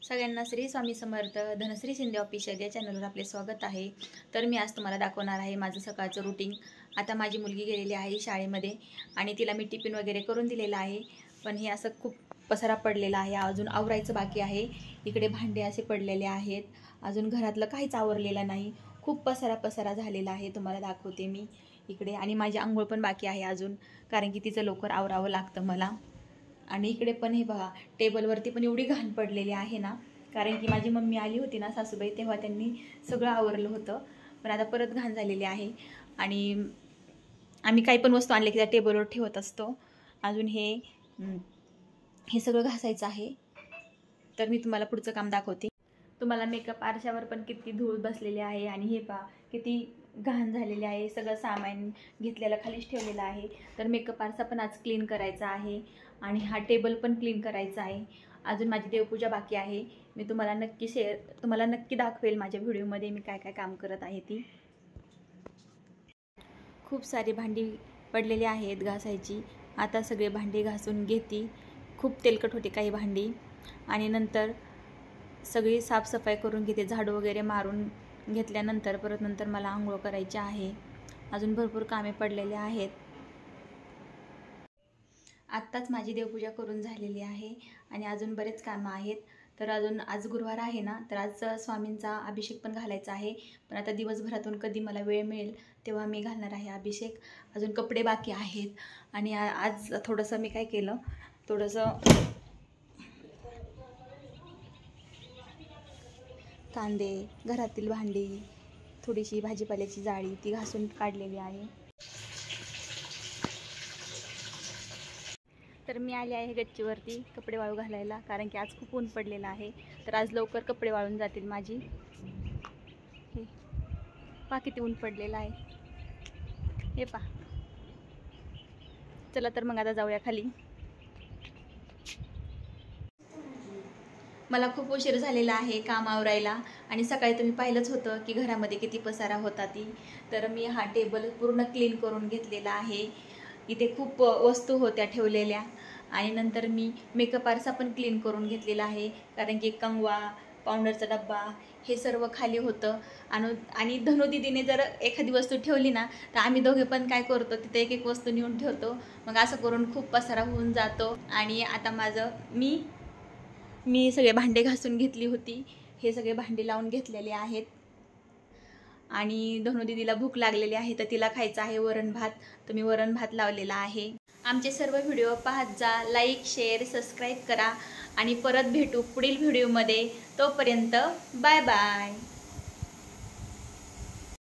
सगळ्यांना श्री स्वामी समर्थ. धनश्री शिंदे ऑफिशियल या चॅनलवर आपले स्वागत आहे. तर मी आज तुम्हाला दाखवणार आहे माझं सकाळचं रुटीन. आता माझी मुलगी गेलेली आहे शाळेमध्ये आणि तिला मी टिफिन वगैरे करून दिलेला आहे. पण हे असं खूप पसारा पडलेला आहे, अजून आवरायचं बाकी आहे. इकडे भांडे असे पडलेले आहेत, अजून घरातलं काहीच आवरलेलं नाही. खूप पसारा झालेला आहे, तुम्हाला दाखवते मी इकडे. आणि माझी आंघोळ पण बाकी आहे अजून, कारण की तिचं लवकर आवरावं लागतं मला. आणि इकडे पण हे बघा, टेबलवरती पण एवढी घाण पडलेली आहे ना, कारण की माझी मम्मी आली होती ना, सासूबाई, तेव्हा त्यांनी सगळं आवरलं होतं. पण आता परत घाण झालेली आहे. आणि आम्ही काही पण वस्तू आणले की त्या टेबलवर ठेवत असतो. अजून हे सगळं घासायचं आहे. तर मी तुम्हाला पुढचं काम दाखवते. तुम्हाला मेकअप आरशावर पण किती धूळ बसलेली आहे, आणि हे पहा किती घाण झालेले आहे. सगळं सामान घेतलेलं खालीच ठेवलेलं आहे. तर मेकअप आरसा पण आज क्लीन करायचा आहे, आणि हा टेबल पण क्लीन करायचा आहे. अजून माझी देवपूजा बाकी आहे. मी तुम्हाला नक्की दाखवेल माझ्या व्हिडिओमध्ये मी काय काय काम करत आहे ती. खूप सारी भांडी पडलेली आहेत घासायची. आता सगळे भांडी घासून घेते. खूप तेलकट होते काही भांडी. आणि नंतर सगळी साफसफाई करून घेते, झाडू वगैरे मारून घेतल्यानंतर परत नंतर मला आंघोळ करायची आहे. अजून भरपूर कामे पडलेली आहेत. आत्ताच माझी देवपूजा करून झालेली आहे, आणि अजून बरेच कामं आहेत. तर अजून आज गुरुवार आहे ना, तर आज स्वामींचा अभिषेक पण घालायचा आहे. पण आता दिवसभरातून कधी मला वेळ मिळेल तेव्हा मी घालणार आहे अभिषेक. अजून कपडे बाकी आहेत. आणि आज थोडंसं मी काय केलं, कांदे, घरातील भांडी, थोडीशी भाजीपाल्याची जाळी ती घासून काढलेली आहे. तर मी आले आहे गच्चीवरती कपडे वाळू घालायला, कारण की आज खूप ऊन पडलेलं आहे. तर आज लवकर कपडे वाळून जातील माझी. हे पहा किती ऊन पडलेलं आहे, हे पहा. चला तर मग आता जाऊया खाली. मला खूप उशीर झालेला आहे काम आवरायला. आणि सकाळी तुम्ही पाहिलंच होतं की घरामध्ये किती पसारा होता ती. तर मी हा टेबल पूर्ण क्लीन करून घेतलेला आहे. इथे खूप वस्तू होत्या ठेवलेल्या. आणि नंतर मी मेकअप आरसा पण क्लीन करून घेतलेला आहे, कारण की कंगवा, पावडरचा डब्बा हे सर्व खाली होतं. आणि धनु दीदीने जर एखादी वस्तू ठेवली ना, तर आम्ही दोघे पण काय करतो, तिथे एक वस्तू नेऊन ठेवतो. मग असं करून खूप पसारा होऊन जातो. आणि आता मी सगळे भांडे घासून घेतली होती. हे सगळे भांडे लावून घेतलेले आहेत. आणि धनु दीदीला भूक लागलेली आहे, तर तिला खायचं आहे वरण भात. तर मी वरण भात लावलेला आहे. आमचे सर्व व्हिडिओ पाहत जा, लाईक, शेअर, सबस्क्राईब करा. आणि परत भेटू पुढील व्हिडिओमध्ये. तोपर्यंत बाय बाय.